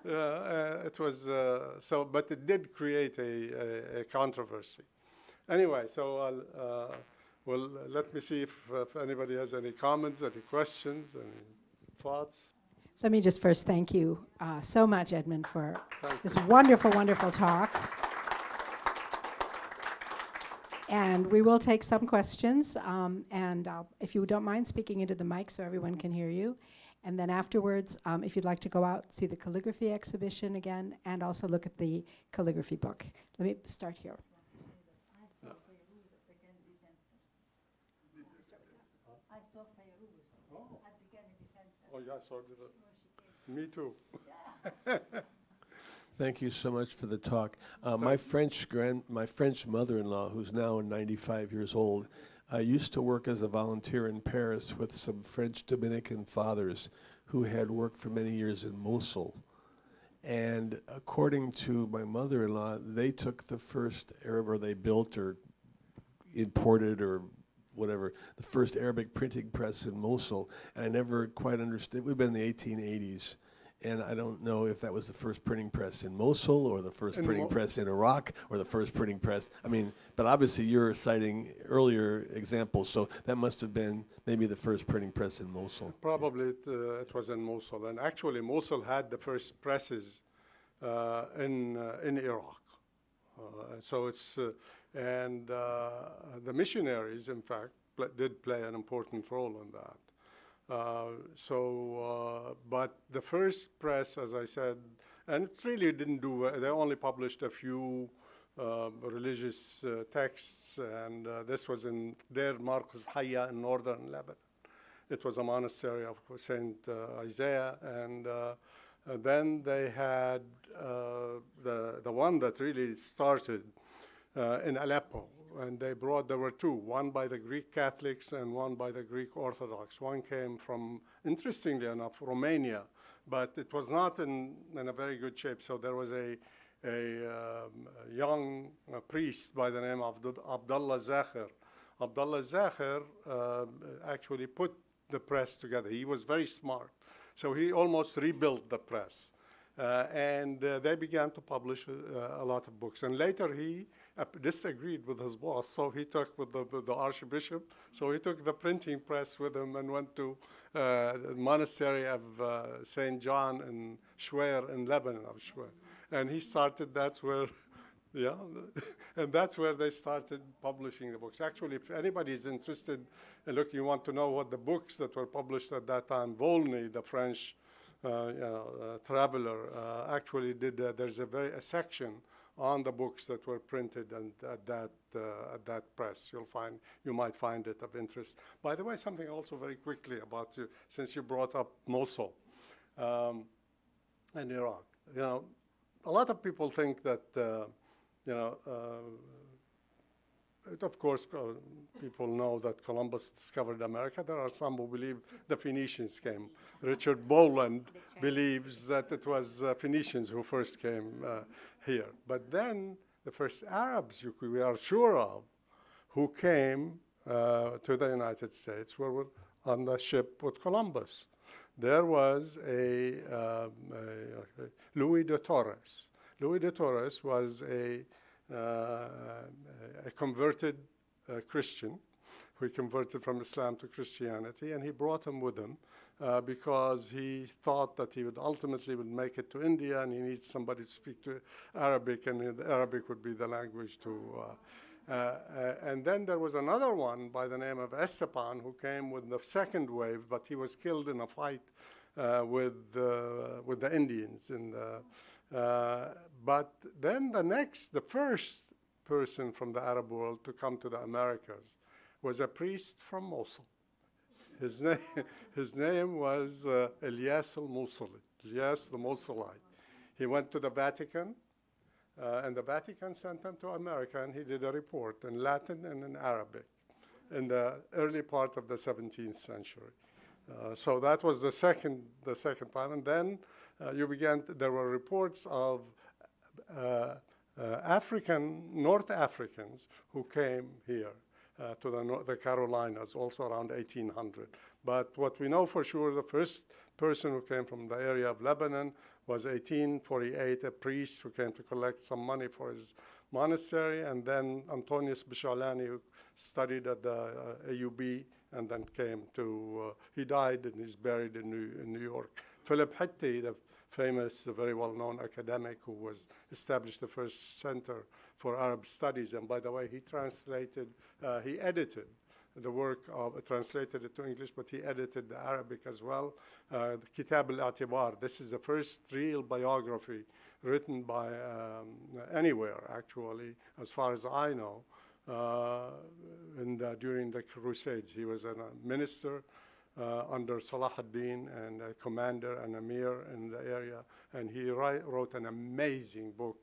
It was, but it did create a controversy. Anyway, so well, let me see if anybody has any comments, any questions, any thoughts. Let me just first thank you so much, Edmund, for this wonderful, wonderful talk. And we will take some questions, and if you don't mind speaking into the mic so everyone can hear you. And then afterwards, if you'd like to go out, see the calligraphy exhibition again, and also look at the calligraphy book. Let me start here. Oh, yeah, so did it. Me too. Thank you so much for the talk. My French mother-in-law, who's now 95 years old, used to work as a volunteer in Paris with some French Dominican fathers who had worked for many years in Mosul. And according to my mother-in-law, they took the first Arab, or they built or imported or whatever, the first Arabic printing press in Mosul, and I never quite understood. We've been in the 1880s, and I don't know if that was the first printing press in Mosul or the first printing press in Iraq or the first printing press. I mean, but obviously you're citing earlier examples, so that must have been maybe the first printing press in Mosul. Probably it was in Mosul, and actually Mosul had the first presses in Iraq. So it's and the missionaries, in fact, did play an important role in that. But the first press, as I said, and it really didn't do well. They only published a few religious texts, and this was in Deir Markaz Hayya in northern Lebanon. It was a monastery of Saint Isaiah, and then they had the one that really started in Aleppo, and there were two, one by the Greek Catholics and one by the Greek Orthodox. One came from, interestingly enough, Romania, but it was not in a very good shape. So there was a young priest by the name of Abdullah Zakher. Abdullah Zakher actually put the press together. He was very smart. So he almost rebuilt the press. And they began to publish a lot of books. And later he disagreed with his boss, so he took with the archbishop, so he took the printing press with him and went to the monastery of St. John in Shwair in Lebanon, and he started, that's where, yeah, and that's where they started publishing the books. Actually, if anybody is interested, and look, you want to know what the books that were published at that time, Volney, the French traveler actually did. There's a section on the books that were printed and at that press. You might find it of interest. By the way, something also very quickly about you, since you brought up Mosul and Iraq. A lot of people think that of course, people know that Columbus discovered America. There are some who believe the Phoenicians came. Richard Boland believes that it was Phoenicians who first came here. But then the first Arabs we are sure of who came to the United States were on the ship with Columbus. There was Louis de Torres. Louis de Torres was a converted Christian who converted from Islam to Christianity, and he brought him with him because he thought that he would ultimately make it to India, and he needs somebody to speak to Arabic, and Arabic would be the language to. And then there was another one by the name of Esteban who came with the second wave, but he was killed in a fight with the Indians in the. But then the first person from the Arab world to come to the Americas was a priest from Mosul. His name was Ilyas al-Musuli, Ilyas the Mosulite. He went to the Vatican, and the Vatican sent him to America, and he did a report in Latin and in Arabic in the early part of the 17th century. So that was the second time, and then there were reports of North Africans who came here to the Carolinas, also around 1800. But what we know for sure, the first person who came from the area of Lebanon was 1848, a priest who came to collect some money for his monastery, and then Antonius Bishalani, who studied at the AUB, and then came to, he died and he's buried in New York. Philip Hitti, the famous, very well-known academic who established the first center for Arab studies, and by the way, he edited the work translated it to English, but he edited the Arabic as well. The Kitab al-Atibar, this is the first real biography written by anywhere, actually, as far as I know, during the Crusades. He was a minister under Salah ad-Din and a commander and emir in the area, and he wrote an amazing book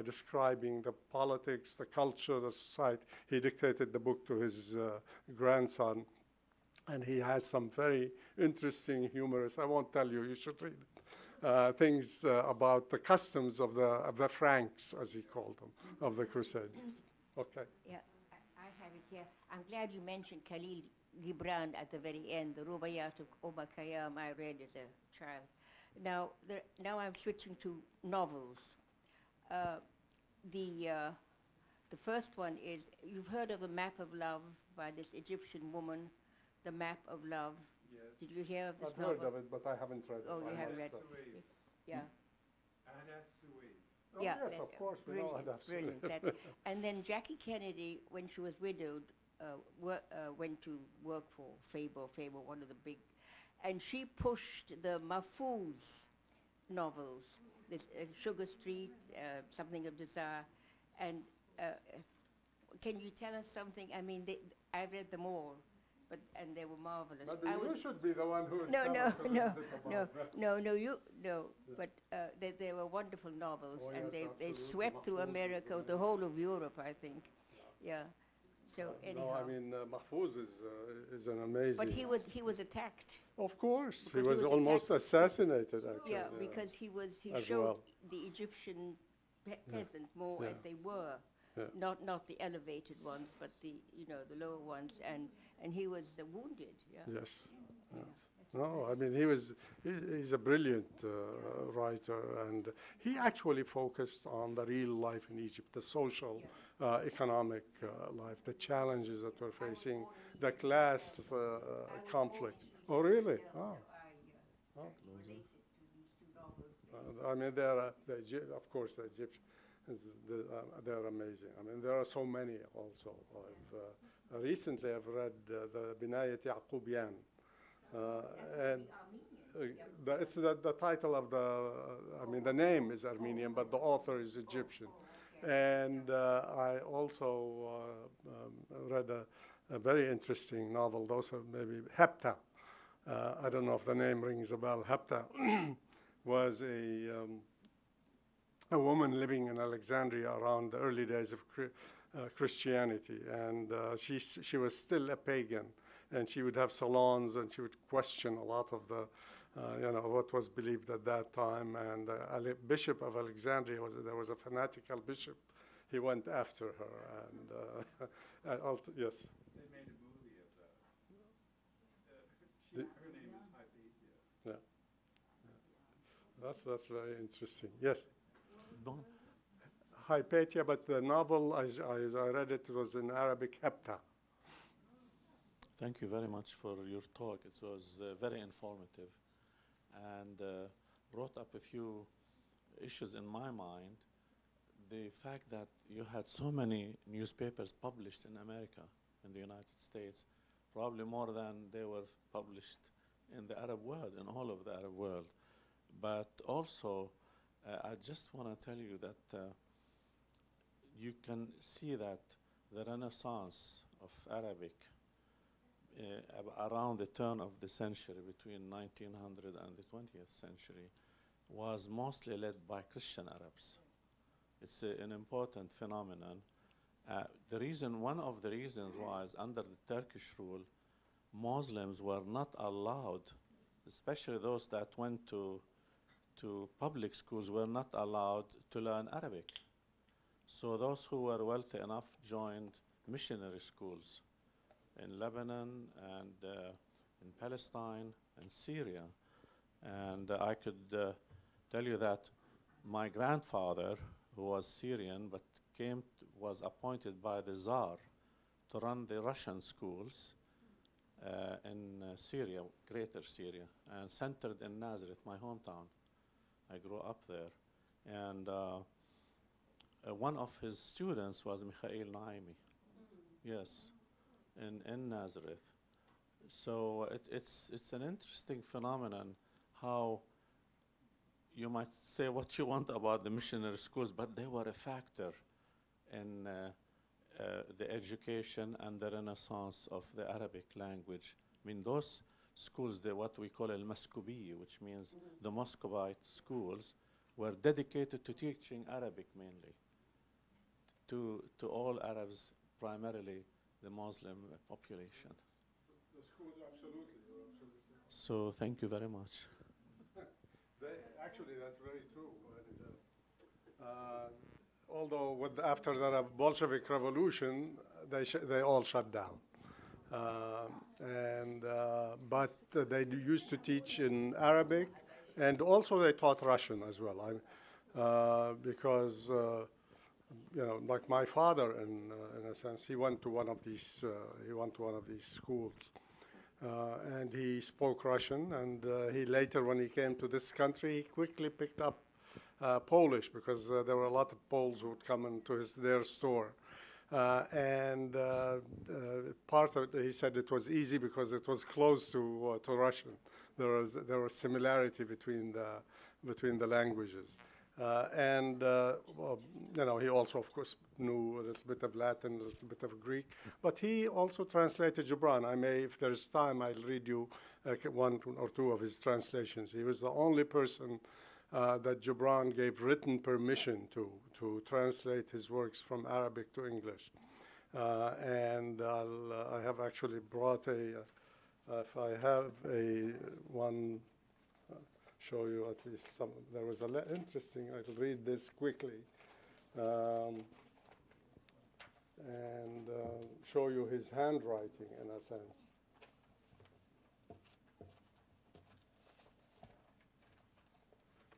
describing the politics, the culture, the society. He dictated the book to his grandson, and he has some very interesting, humorous, I won't tell you, you should read it, things about the customs of the Franks, as he called them, of the Crusaders. Okay. Yeah, I have it here. I'm glad you mentioned Khalil Gibran at the very end, the Rubaiyat of Omar Khayyam. I read as a child. Now I'm switching to novels. The first one is, you've heard of The Map of Love by this Egyptian woman, The Map of Love. Yes. Did you hear of this I've novel? heard of it, but I haven't read it. Oh, you haven't read it? Yeah. Oh, Yeah, yes, of course, we know brilliant, Adab brilliant. And then Jackie Kennedy, when she was widowed, went to work for Faber, one of the big, and she pushed the Mahfouz novels, this, Sugar Street, Something of Desire, and can you tell us something? I mean, I read them all, and they were marvelous. But you should be the one who would tell us a little bit about but they were wonderful novels, Oh, and yes, they absolutely. swept through America, the whole of Europe, I think. Yeah. So anyhow. No, I mean, Mahfouz is an amazing. But he was attacked. Of course, he Because was he was almost attacked. assassinated, actually. Yeah, because he As showed well. the Egyptian peasant more Yeah. as they were, Yeah. not the elevated ones, but the lower ones, and he was wounded. Yeah. Yes. Yes. No, I mean, he's a brilliant writer, and he actually focused on the real life in Egypt, the social, economic life, the challenges that we're facing, the class conflict. Oh, really? Oh. I mean, of course, the Egyptians, they're amazing. I mean, there are so many also. Recently, I've read the Binayat Yaqubian And it's the title of I mean, the name is Armenian, but the author is Egyptian. And I also read a very interesting novel, those are maybe Hepta. I don't know if the name rings a bell. Hepta was a woman living in Alexandria around the early days of Christianity, and she was still a pagan, and she would have salons, and she would question a lot of the, what was believed at that time. And the Bishop of Alexandria there was a fanatical bishop. He went after her, and yes. They made a movie of that. Her name is Hypatia. Yeah. That's very interesting. Yes. Hypatia, but the novel, I read it, was in Arabic, Hepta. Thank you very much for your talk. It was very informative and brought up a few issues in my mind. The fact that you had so many newspapers published in America, in the United States, probably more than they were published in the Arab world, in all of the Arab world. But also, I just want to tell you that you can see that the renaissance of Arabic around the turn of the century, between 1900 and the 20th century, was mostly led by Christian Arabs. It's an important phenomenon. One of the reasons was under the Turkish rule, Muslims were not allowed, especially those that went to public schools, were not allowed to learn Arabic. So those who were wealthy enough joined missionary schools in Lebanon and in Palestine and Syria. And I could tell you that my grandfather, who was Syrian but was appointed by the Tsar to run the Russian schools in Syria, Greater Syria, and centered in Nazareth, my hometown. I grew up there. And one of his students was Mikhail Naimi. Yes, in Nazareth. So it's an interesting phenomenon how you might say what you want about the missionary schools, but they were a factor in the education and the renaissance of the Arabic language. I mean, those schools, what we call al-Maskubi, which means the Muscovite schools, were dedicated to teaching Arabic mainly to all Arabs, primarily the Muslim population. The school, absolutely. So thank you very much. Actually, that's very true. Although after the Bolshevik Revolution, they all shut down. But they used to teach in Arabic, and also they taught Russian as well. Because like my father, in a sense, he went to one of these schools, and he spoke Russian. And he later, when he came to this country, he quickly picked up Polish, because there were a lot of Poles who would come into their store. Part of it, he said it was easy because it was close to Russian. There was similarity between the languages. He also, of course, knew a little bit of Latin, a little bit of Greek. But he also translated Gibran. if there's time, I'll read you one or two of his translations. He was the only person that Gibran gave written permission to translate his works from Arabic to English. I have actually brought if I have one, show you at least some. There was interesting, I'll read this quickly, and show you his handwriting in a sense.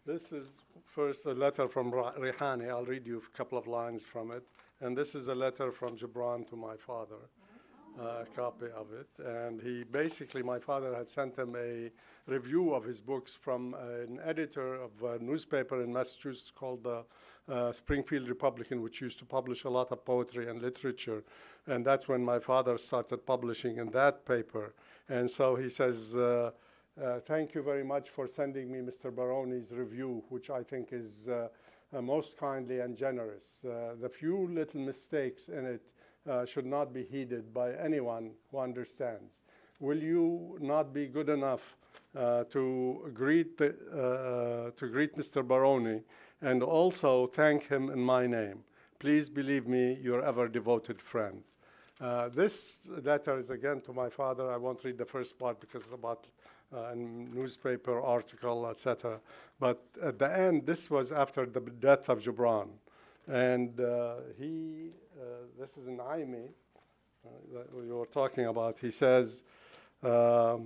This is first a letter from Rihani. I'll read you a couple of lines from it. And this is a letter from Gibran to my father. a copy of it. And he basically, my father had sent him a review of his books from an editor of a newspaper in Massachusetts called the Springfield Republican, which used to publish a lot of poetry and literature. And that's when my father started publishing in that paper. And so he says, thank you very much for sending me Mr. Baroni's review, which I think is most kindly and generous. The few little mistakes in it should not be heeded by anyone who understands. Will you not be good enough to greet Mr. Baroni and also thank him in my name? Please believe me, your ever devoted friend. This letter is again to my father. I won't read the first part because it's about a newspaper article, etc. But at the end, this was after the death of Gibran. And this is an Aimi that we were talking about. He says, I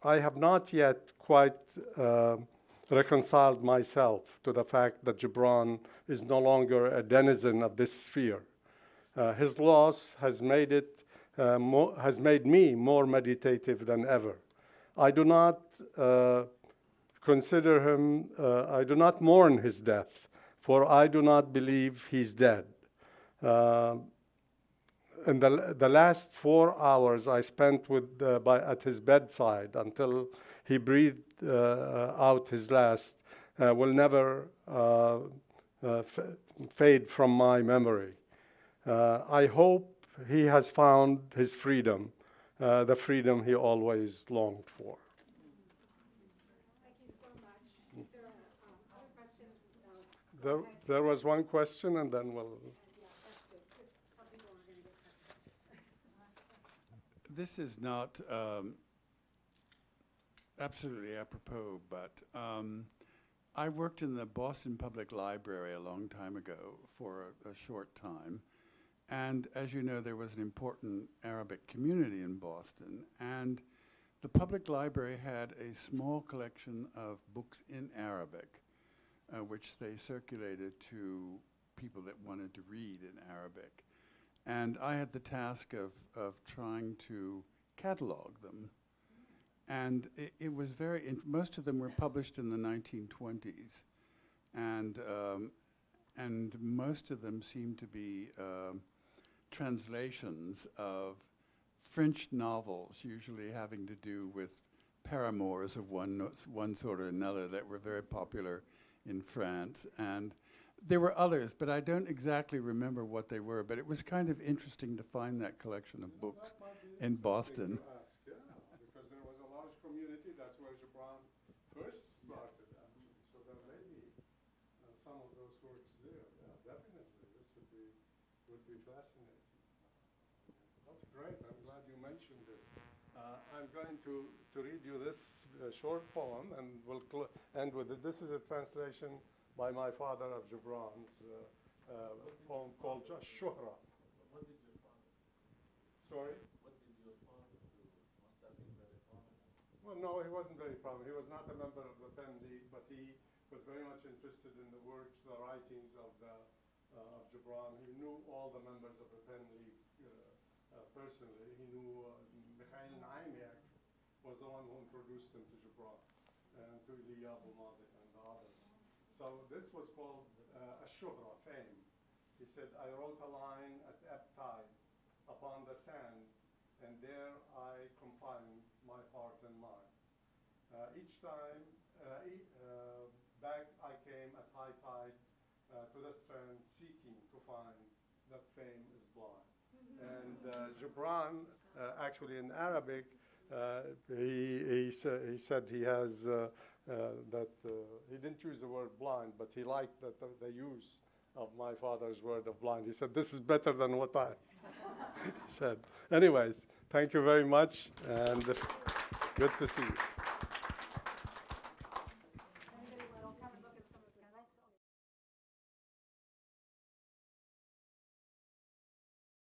have not yet quite reconciled myself to the fact that Gibran is no longer a denizen of this sphere. His loss has made me more meditative than ever. I do not consider him, I do not mourn his death, for I do not believe he's dead. And the last 4 hours I spent at his bedside until he breathed out his last will never fade from my memory. I hope he has found his freedom, the freedom he always longed for. Thank you so much. There are other questions. There was one question, and then we'll... This is not absolutely apropos, but I worked in the Boston Public Library a long time ago for a short time. And as you know, there was an important Arabic community in Boston. And the public library had a small collection of books in Arabic, which they circulated to people that wanted to read in Arabic. And I had the task of trying to catalog them. And it was most of them were published in the 1920s. And most of them seemed to be translations of French novels, usually having to do with paramours of one sort or another that were very popular in France. And there were others, but I don't exactly remember what they were. But it was kind of interesting to find that collection of books in Boston. Yeah, because there was a large community. That's where Gibran first started. So there may be some of those works there. Yeah, definitely. This would be fascinating. That's great. I'm glad you mentioned this. I'm going to read you this short poem, and we'll end with it. This is a translation by my father of Gibran's poem called Shuhra. What did your father do? Sorry? What did your father do? Must have been very prominent. Well, no, he wasn't very prominent. He was not a member of the Pen League, but he was very much interested in the works, the writings of Gibran. He knew all the members of the Pen League personally. He knew Mikhail Naimi, actually, was the one who introduced him to Gibran and to Iliya Abu Madi and the others. So this was called Ash-Shuhra, fame. He said, I wrote a line at ebb tide upon the sand, and there I confined my heart and mind. Each time back I came at high tide to the strand, seeking to find that fame is blind. And Gibran, actually in Arabic, he said he has he didn't use the word blind, but he liked the use of my father's word of blind. He said, this is better than what I said. Anyways, thank you very much, and good to see you.